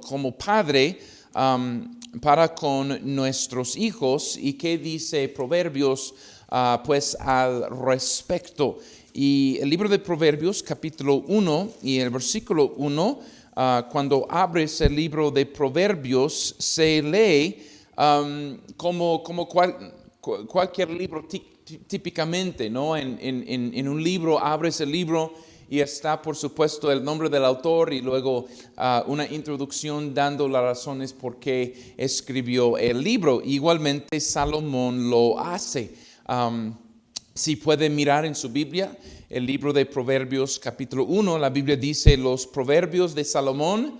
como padre para con nuestros hijos y qué dice Proverbios pues al respecto. Y el libro de Proverbios capítulo 1 y el versículo 1, cuando abres el libro de Proverbios se lee como cualquier libro típicamente, ¿no? En un libro abres el libro y está, por supuesto, el nombre del autor y luego una introducción dando las razones por qué escribió el libro. Igualmente, Salomón lo hace. Si puede mirar en su Biblia, el libro de Proverbios capítulo 1, la Biblia dice los proverbios de Salomón,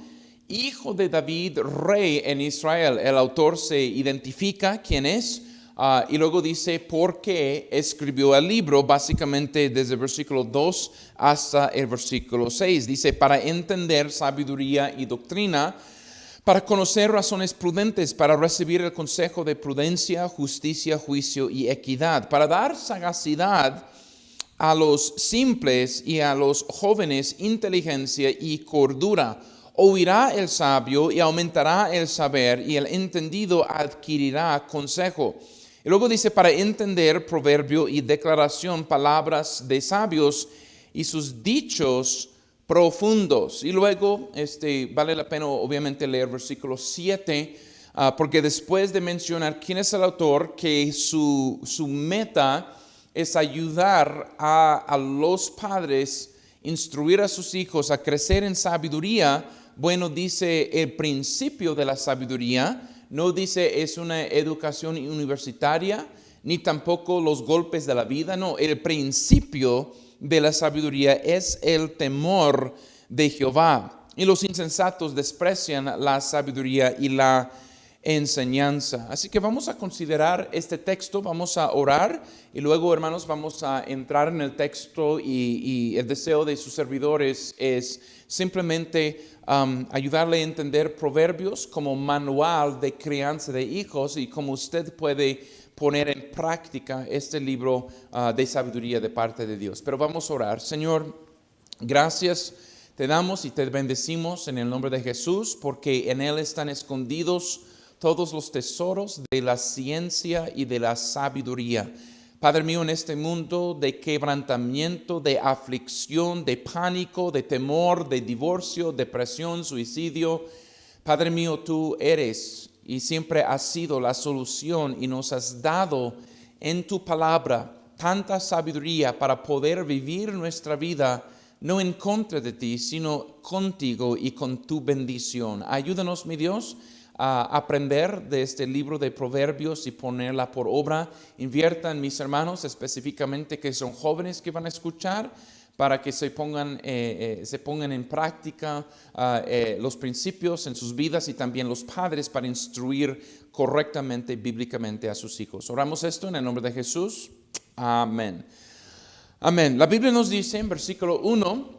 hijo de David, rey en Israel. El autor se identifica quién es. Y luego dice por qué escribió el libro, básicamente desde el versículo 2 hasta el versículo 6. Dice, para entender sabiduría y doctrina, para conocer razones prudentes, para recibir el consejo de prudencia, justicia, juicio y equidad, para dar sagacidad a los simples y a los jóvenes inteligencia y cordura. Oirá el sabio y aumentará el saber, y el entendido adquirirá consejo. Y luego dice, para entender proverbio y declaración, palabras de sabios y sus dichos profundos. Y luego vale la pena obviamente leer versículo 7, porque después de mencionar quién es el autor, que su meta es ayudar a los padres, instruir a sus hijos a crecer en sabiduría. Bueno, dice el principio de la sabiduría. No dice es una educación universitaria, ni tampoco los golpes de la vida. No, el principio de la sabiduría es el temor de Jehová. Y los insensatos desprecian la sabiduría y la enseñanza. Así que vamos a considerar este texto, vamos a orar y luego, hermanos, vamos a entrar en el texto y el deseo de sus servidores es simplemente ayudarle a entender Proverbios como manual de crianza de hijos y cómo usted puede poner en práctica este libro de sabiduría de parte de Dios. Pero vamos a orar. Señor, gracias te damos y te bendecimos en el nombre de Jesús, porque en Él están escondidos todos los tesoros de la ciencia y de la sabiduría. Padre mío, en este mundo de quebrantamiento, de aflicción, de pánico, de temor, de divorcio, depresión, suicidio, Padre mío, tú eres y siempre has sido la solución y nos has dado en tu palabra tanta sabiduría para poder vivir nuestra vida no en contra de ti, sino contigo y con tu bendición. Ayúdanos, mi Dios, a aprender de este libro de Proverbios y ponerla por obra. Invierta en mis hermanos, específicamente que son jóvenes que van a escuchar, para que se pongan en práctica los principios en sus vidas, y también los padres para instruir correctamente, bíblicamente a sus hijos. Oramos esto en el nombre de Jesús. Amén. Amén. La Biblia nos dice en versículo 1,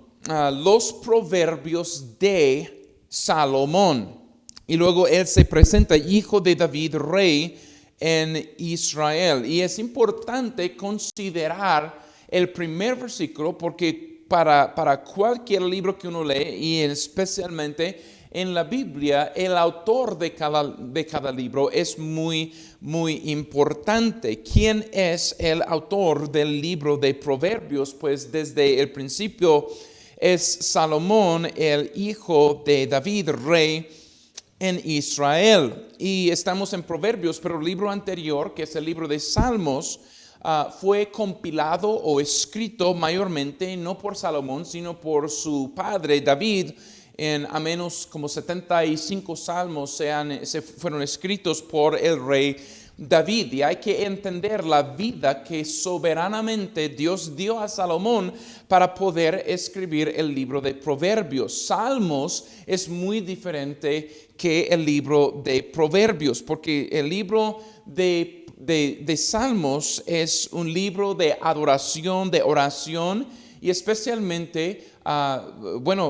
los proverbios de Salomón. Y luego él se presenta hijo de David, rey en Israel. Y es importante considerar el primer versículo porque para cualquier libro que uno lee, y especialmente en la Biblia, el autor de cada libro es muy, muy importante. ¿Quién es el autor del libro de Proverbios? Pues desde el principio es Salomón, el hijo de David, rey en Israel. Y estamos en Proverbios, pero el libro anterior, que es el libro de Salmos, fue compilado o escrito mayormente no por Salomón, sino por su padre David. En a menos como 75 salmos se fueron escritos por el rey David, y hay que entender la vida que soberanamente Dios dio a Salomón para poder escribir el libro de Proverbios. Salmos es muy diferente que el libro de Proverbios, porque el libro de Salmos es un libro de adoración, de oración, y especialmente,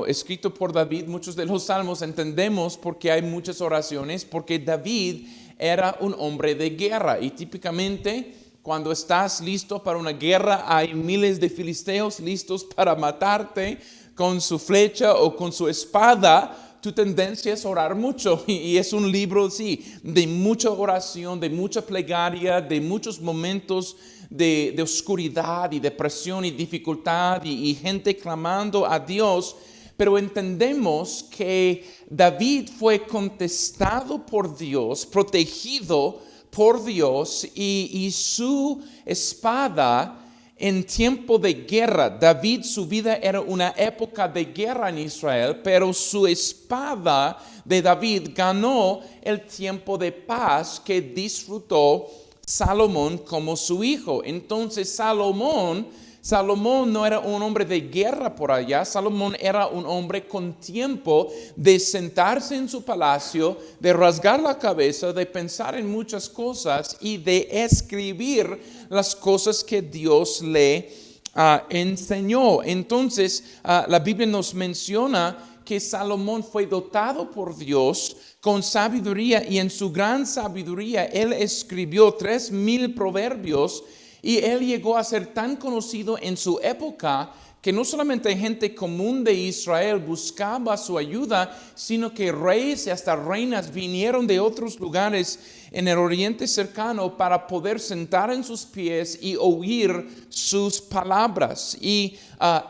escrito por David. Muchos de los salmos entendemos porque hay muchas oraciones, porque David era un hombre de guerra, y típicamente cuando estás listo para una guerra hay miles de filisteos listos para matarte con su flecha o con su espada, tu tendencia es orar mucho y es un libro, sí, de mucha oración, de mucha plegaria, de muchos momentos de oscuridad y depresión y dificultad y gente clamando a Dios. Pero entendemos que David fue contestado por Dios, protegido por Dios y su espada en tiempo de guerra. David, su vida era una época de guerra en Israel, pero su espada de David ganó el tiempo de paz que disfrutó Salomón como su hijo. Entonces Salomón no era un hombre de guerra por allá. Salomón era un hombre con tiempo de sentarse en su palacio, de rasgar la cabeza, de pensar en muchas cosas y de escribir las cosas que Dios le enseñó. Entonces, la Biblia nos menciona que Salomón fue dotado por Dios con sabiduría y en su gran sabiduría él escribió 3,000 proverbios. Y él llegó a ser tan conocido en su época que no solamente gente común de Israel buscaba su ayuda, sino que reyes y hasta reinas vinieron de otros lugares en el Oriente cercano para poder sentar en sus pies y oír sus palabras. Y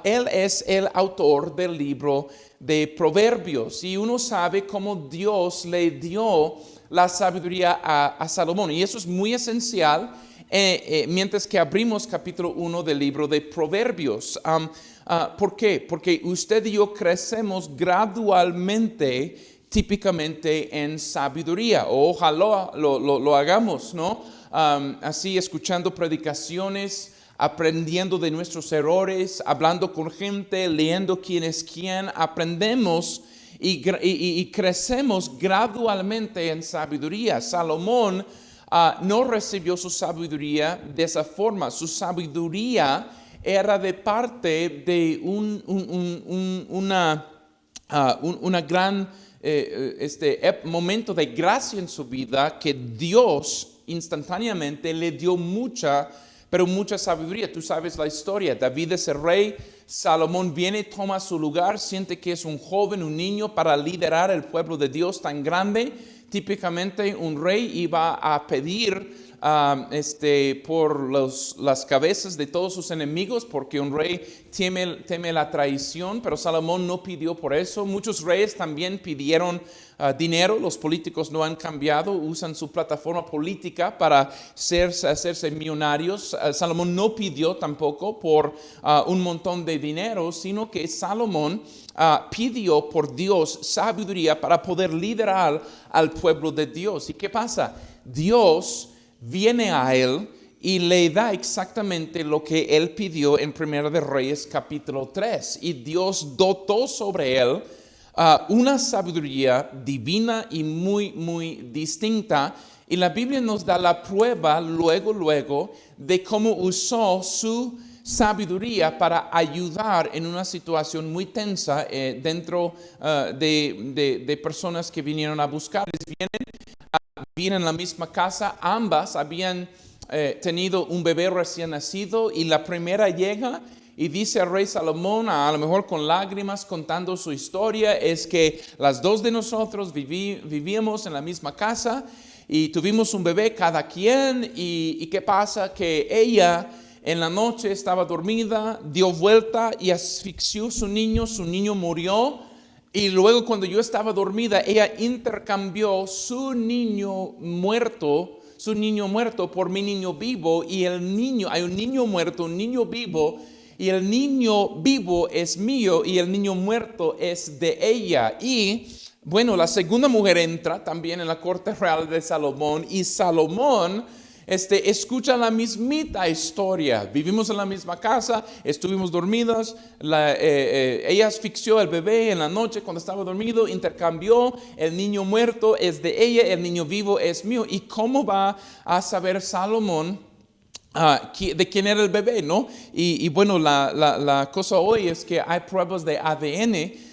él es el autor del libro de Proverbios. Y uno sabe cómo Dios le dio la sabiduría a Salomón. Y eso es muy esencial. Mientras que abrimos capítulo 1 del libro de Proverbios. ¿Por qué? Porque usted y yo crecemos gradualmente, típicamente en sabiduría. Ojalá lo hagamos, ¿no? Así escuchando predicaciones, aprendiendo de nuestros errores, hablando con gente, leyendo quién es quién, aprendemos y crecemos gradualmente en sabiduría. Salomón no recibió su sabiduría de esa forma. Su sabiduría era de parte de una gran momento de gracia en su vida que Dios instantáneamente le dio mucha sabiduría. Tú sabes la historia. David es el rey. Salomón viene, toma su lugar, siente que es un joven, un niño para liderar el pueblo de Dios tan grande. Típicamente un rey iba a pedir por las cabezas de todos sus enemigos, porque un rey teme la traición, pero Salomón no pidió por eso. Muchos reyes también pidieron dinero. Los políticos no han cambiado, usan su plataforma política para hacerse millonarios. Salomón no pidió tampoco por un montón de dinero, sino que Salomón pidió por Dios sabiduría para poder liderar al pueblo de Dios. ¿Y qué pasa? Dios viene a él y le da exactamente lo que él pidió en Primera de Reyes capítulo 3. Y Dios dotó sobre él una sabiduría divina y muy, muy distinta. Y la Biblia nos da la prueba luego de cómo usó su sabiduría para ayudar en una situación muy tensa dentro de personas que vinieron a buscar. Viven en la misma casa, ambas habían tenido un bebé recién nacido y la primera llega y dice al rey Salomón, a lo mejor con lágrimas contando su historia, es que las dos de nosotros vivíamos en la misma casa y tuvimos un bebé cada quien y ¿qué pasa? Que ella en la noche estaba dormida, dio vuelta y asfixió su niño murió. Y luego cuando yo estaba dormida, ella intercambió su niño muerto por mi niño vivo. Y hay un niño muerto, un niño vivo, y el niño vivo es mío y el niño muerto es de ella. Y bueno, la segunda mujer entra también en la corte real de Salomón y Salomón escucha la mismita historia. Vivimos en la misma casa, estuvimos dormidas, ella asfixió al bebé en la noche cuando estaba dormido, intercambió, el niño muerto es de ella, el niño vivo es mío. ¿Y cómo va a saber Salomón de quién era el bebé, no? Y bueno, la cosa hoy es que hay pruebas de ADN.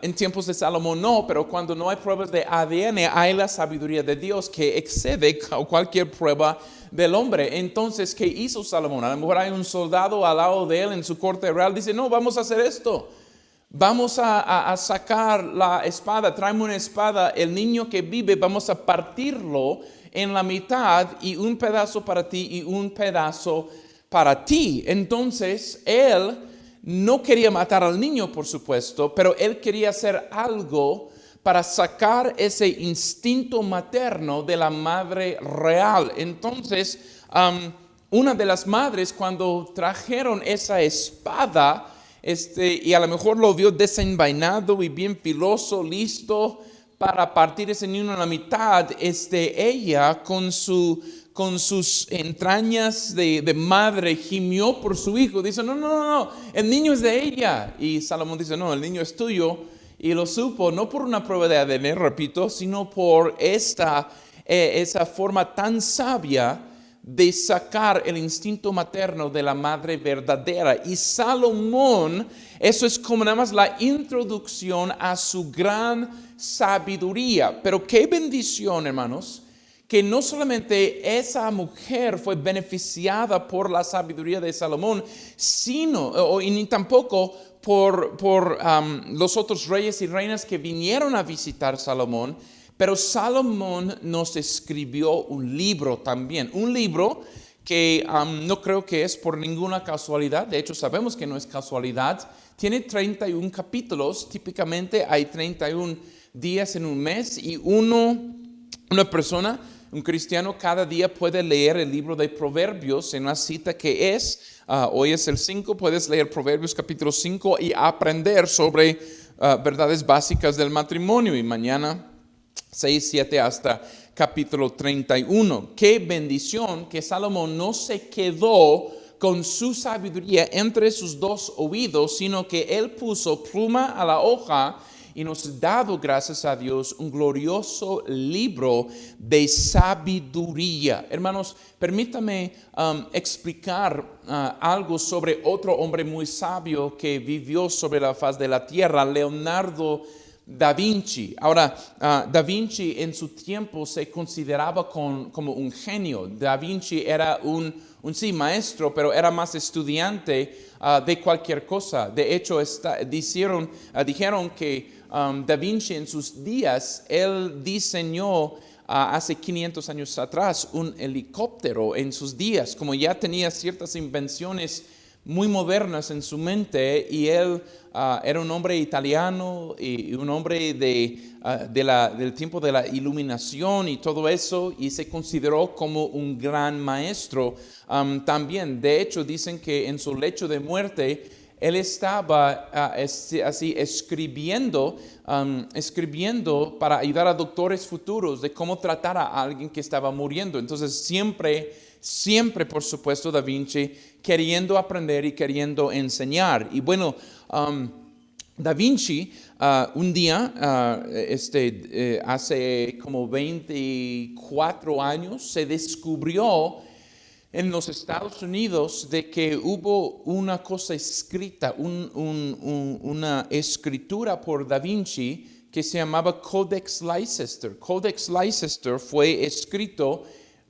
En tiempos de Salomón no, pero cuando no hay pruebas de ADN, hay la sabiduría de Dios que excede cualquier prueba del hombre. Entonces, ¿qué hizo Salomón? A lo mejor hay un soldado al lado de él en su corte real, dice, no, vamos a hacer esto. Vamos a sacar la espada, tráeme una espada, el niño que vive, vamos a partirlo en la mitad y un pedazo para ti y un pedazo para ti. Entonces, él no quería matar al niño, por supuesto, pero él quería hacer algo para sacar ese instinto materno de la madre real. Entonces, una de las madres, cuando trajeron esa espada, y a lo mejor lo vio desenvainado y bien filoso, listo para partir ese niño en la mitad, ella con sus entrañas de madre gimió por su hijo. Dice, no, el niño es de ella. Y Salomón dice, no, el niño es tuyo. Y lo supo no por una prueba de ADN, repito, sino por esa forma tan sabia de sacar el instinto materno de la madre verdadera. Y Salomón, eso es como nada más la introducción a su gran sabiduría. Pero qué bendición, hermanos, que no solamente esa mujer fue beneficiada por la sabiduría de Salomón, sino, y ni tampoco por los otros reyes y reinas que vinieron a visitar Salomón, pero Salomón nos escribió un libro también, un libro que no creo que es por ninguna casualidad, de hecho sabemos que no es casualidad, tiene 31 capítulos, típicamente hay 31 días en un mes y una persona, un cristiano, cada día puede leer el libro de Proverbios en una cita que es, hoy es el 5, puedes leer Proverbios capítulo 5 y aprender sobre verdades básicas del matrimonio y mañana 6, 7 hasta capítulo 31. Qué bendición que Salomón no se quedó con su sabiduría entre sus dos oídos, sino que él puso pluma a la hoja y nos ha dado, gracias a Dios, un glorioso libro de sabiduría. Hermanos, permítame explicar algo sobre otro hombre muy sabio que vivió sobre la faz de la tierra, Leonardo da Vinci. Ahora, Da Vinci en su tiempo se consideraba como un genio. Da Vinci era un sí, maestro, pero era más estudiante de cualquier cosa. De hecho, dijeron que Da Vinci en sus días, él diseñó hace 500 años atrás un helicóptero en sus días, como ya tenía ciertas invenciones muy modernas en su mente, y él era un hombre italiano y un hombre del tiempo de la iluminación y todo eso, y se consideró como un gran maestro también. De hecho, dicen que en su lecho de muerte él estaba así escribiendo para ayudar a doctores futuros de cómo tratar a alguien que estaba muriendo. Entonces siempre, por supuesto, Da Vinci queriendo aprender y queriendo enseñar. Y bueno, Da Vinci un día, hace como 24 años, se descubrió en los Estados Unidos de que hubo una cosa escrita, una escritura por Da Vinci que se llamaba Codex Leicester. Codex Leicester fue escrito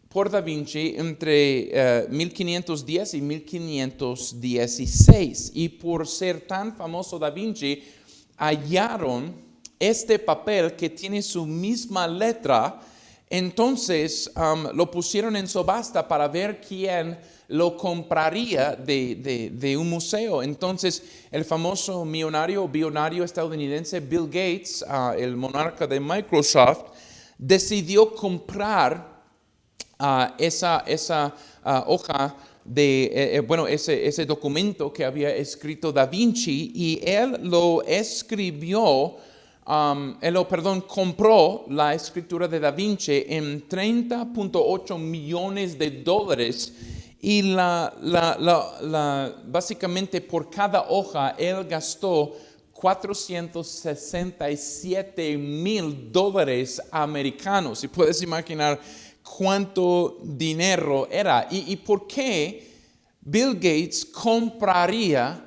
por Da Vinci entre 1510 y 1516. Y por ser tan famoso Da Vinci, hallaron este papel que tiene su misma letra. Entonces lo pusieron en subasta para ver quién lo compraría de un museo. Entonces el famoso billonario estadounidense Bill Gates, el monarca de Microsoft, decidió comprar esa hoja ese documento que había escrito Da Vinci, y él lo escribió. Compró la escritura de Da Vinci en $30.8 millones, y básicamente por cada hoja él gastó $467,000 americanos. Si puedes imaginar cuánto dinero era. ¿Y por qué Bill Gates compraría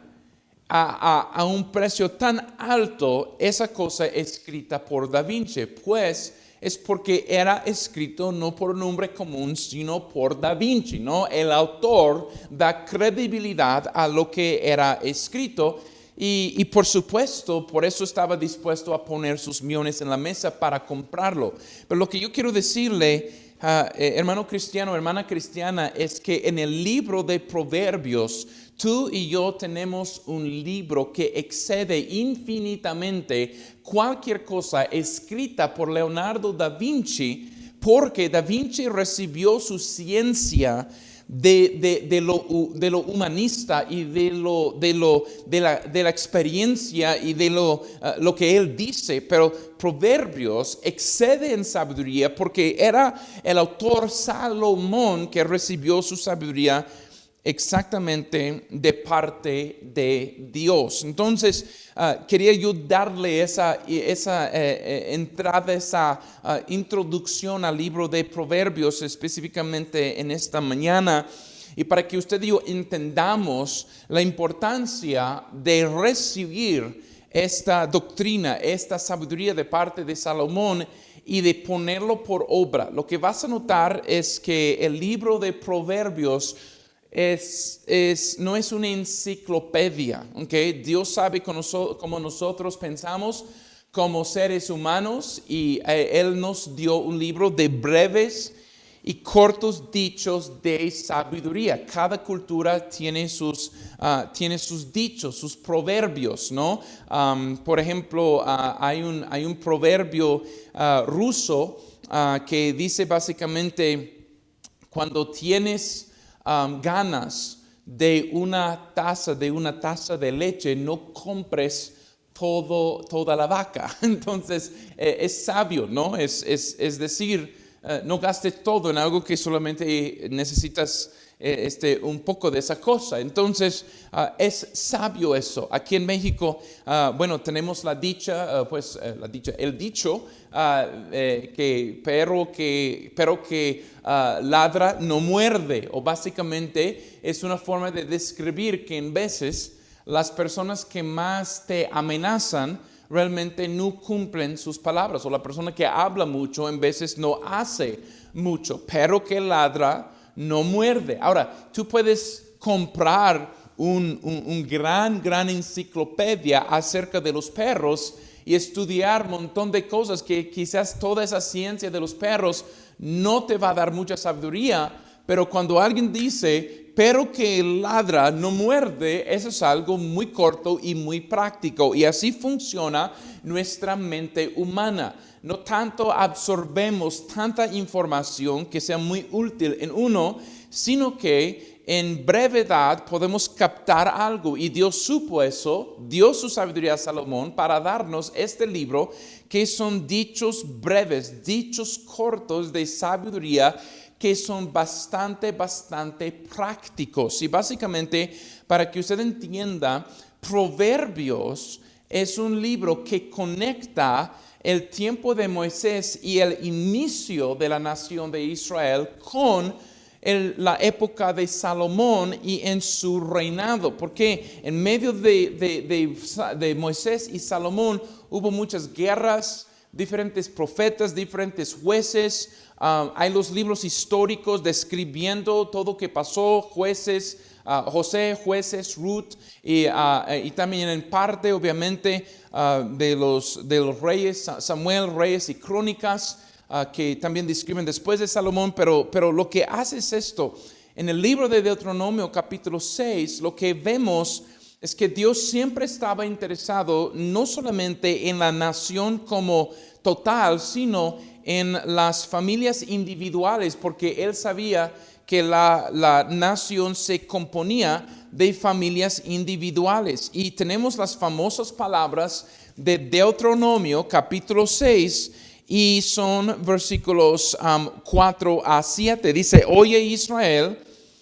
a un precio tan alto esa cosa escrita por Da Vinci? Pues es porque era escrito no por un hombre común, sino por Da Vinci, ¿no? El autor da credibilidad a lo que era escrito. y por supuesto, por eso estaba dispuesto a poner sus millones en la mesa para comprarlo. Pero lo que yo quiero decirle, hermano cristiano, hermana cristiana, es que en el libro de Proverbios, tú y yo tenemos un libro que excede infinitamente cualquier cosa escrita por Leonardo da Vinci, porque da Vinci recibió su ciencia de lo humanista y de la experiencia y de lo que él dice, pero Proverbios excede en sabiduría porque era el autor Salomón que recibió su sabiduría exactamente de parte de Dios. Entonces, quería yo darle esa entrada, esa introducción al libro de Proverbios específicamente en esta mañana, y para que usted y yo entendamos la importancia de recibir esta doctrina, esta sabiduría de parte de Salomón y de ponerlo por obra. Lo que vas a notar es que el libro de Proverbios no es una enciclopedia, ¿okay? Dios sabe cómo nosotros pensamos como seres humanos y Él nos dio un libro de breves y cortos dichos de sabiduría. Cada cultura tiene sus dichos, sus proverbios, ¿no? Por ejemplo, hay un proverbio ruso que dice básicamente, cuando tienes ganas de una taza de leche, no compres toda la vaca. Entonces, es sabio, ¿no? Es decir, no gastes todo en algo que solamente necesitas un poco de esa cosa. Entonces, es sabio eso. Aquí en México, bueno, tenemos el dicho, pero que ladra no muerde, o básicamente es una forma de describir que en veces las personas que más te amenazan realmente no cumplen sus palabras, o la persona que habla mucho en veces no hace mucho, pero que ladra no muerde. Ahora, tú puedes comprar un gran enciclopedia acerca de los perros y estudiar un montón de cosas que quizás toda esa ciencia de los perros no te va a dar mucha sabiduría, pero cuando alguien dice, pero que ladra no muerde, eso es algo muy corto y muy práctico, y así funciona nuestra mente humana. No tanto absorbemos tanta información que sea muy útil en uno, sino que en brevedad podemos captar algo, y Dios supo eso, dio su sabiduría a Salomón para darnos este libro que son dichos breves, dichos cortos de sabiduría que son bastante prácticos. Y básicamente, para que usted entienda, Proverbios es un libro que conecta el tiempo de Moisés y el inicio de la nación de Israel con la época de Salomón y en su reinado, porque en medio de Moisés y Salomón hubo muchas guerras, diferentes profetas, diferentes jueces. Hay los libros históricos describiendo todo lo que pasó, jueces, José, jueces, Ruth, y también en parte, obviamente, de los reyes, Samuel, reyes y crónicas, que también describen después de Salomón, pero lo que hace es esto. En el libro de Deuteronomio capítulo 6, lo que vemos es que Dios siempre estaba interesado no solamente en la nación como total, sino en las familias individuales, porque Él sabía que la nación se componía de familias individuales. Y tenemos las famosas palabras de Deuteronomio capítulo 6, y son versículos 4 a 7. Dice, oye Israel,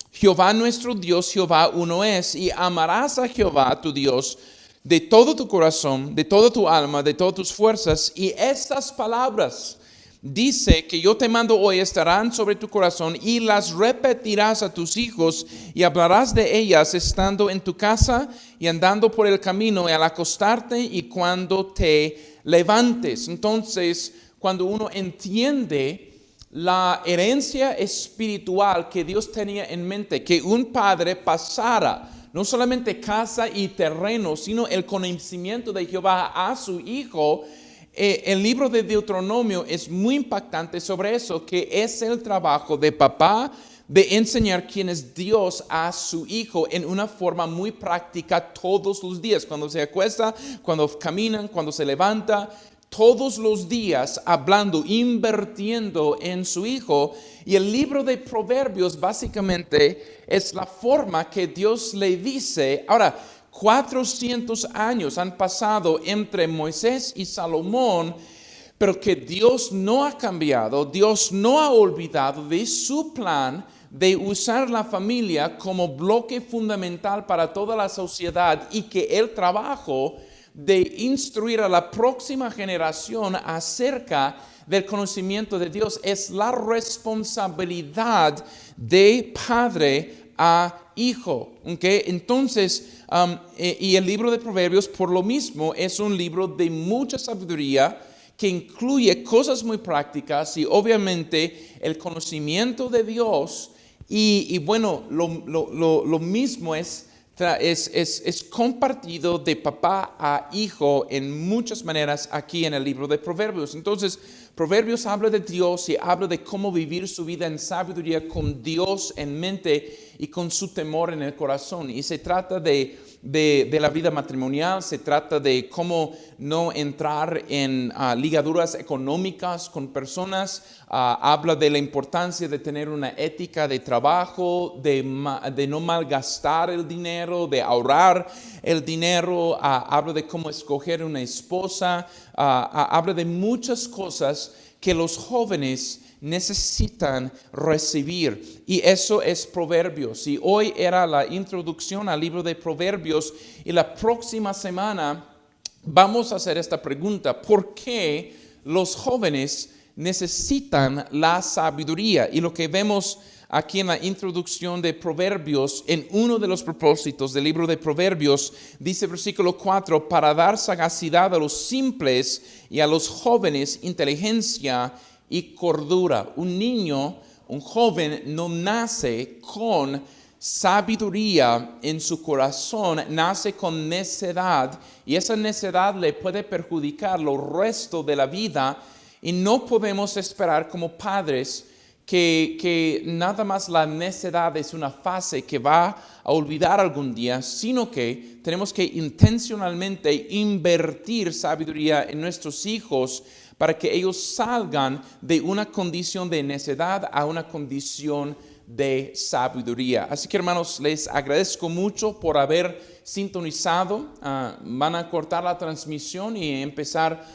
Jehová nuestro Dios, Jehová uno es, y amarás a Jehová tu Dios de todo tu corazón, de toda tu alma, de todas tus fuerzas. Y estas palabras dice que yo te mando hoy estarán sobre tu corazón, y las repetirás a tus hijos, y hablarás de ellas estando en tu casa y andando por el camino, y al acostarte y cuando te levantes. Entonces, cuando uno entiende la herencia espiritual que Dios tenía en mente, que un padre pasara no solamente casa y terreno, sino el conocimiento de Jehová a su hijo. El libro de Deuteronomio es muy impactante sobre eso, que es el trabajo de papá de enseñar quién es Dios a su hijo en una forma muy práctica todos los días, cuando se acuesta, cuando caminan, cuando se levanta, todos los días hablando, invirtiendo en su hijo. Y el libro de Proverbios básicamente es la forma que Dios le dice. Ahora, 400 años han pasado entre Moisés y Salomón, pero que Dios no ha cambiado, Dios no ha olvidado de su plan de usar la familia como bloque fundamental para toda la sociedad, y que el trabajo de instruir a la próxima generación acerca del conocimiento de Dios es la responsabilidad de padre a hijo. ¿Okay? Entonces, y el libro de Proverbios por lo mismo es un libro de mucha sabiduría que incluye cosas muy prácticas y obviamente el conocimiento de Dios. Y bueno, lo mismo es compartido de papá a hijo en muchas maneras aquí en el libro de Proverbios. Entonces, Proverbios habla de Dios y habla de cómo vivir su vida en sabiduría con Dios en mente y con su temor en el corazón. Y se trata de la vida matrimonial, se trata de cómo no entrar en ligaduras económicas con personas, habla de la importancia de tener una ética de trabajo, de no malgastar el dinero, de ahorrar el dinero, habla de cómo escoger una esposa, habla de muchas cosas que los jóvenes necesitan recibir, y eso es Proverbios. Y hoy era la introducción al libro de Proverbios, y la próxima semana vamos a hacer esta pregunta: ¿por qué los jóvenes necesitan la sabiduría? Y lo que vemos aquí en la introducción de Proverbios, en uno de los propósitos del libro de Proverbios, dice versículo 4: para dar sagacidad a los simples y a los jóvenes inteligencia y cordura. Un niño, un joven, no nace con sabiduría en su corazón, nace con necedad, y esa necedad le puede perjudicar lo resto de la vida. Y no podemos esperar como padres que nada más la necedad es una fase que va a olvidar algún día, sino que tenemos que intencionalmente invertir sabiduría en nuestros hijos para que ellos salgan de una condición de necedad a una condición de sabiduría. Así que, hermanos, les agradezco mucho por haber sintonizado. Van a cortar la transmisión y empezar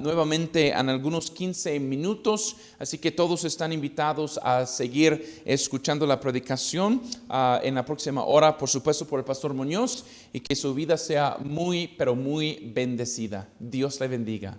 nuevamente en algunos 15 minutos. Así que todos están invitados a seguir escuchando la predicación en la próxima hora, por supuesto, por el pastor Muñoz, y que su vida sea muy, pero muy bendecida. Dios le bendiga.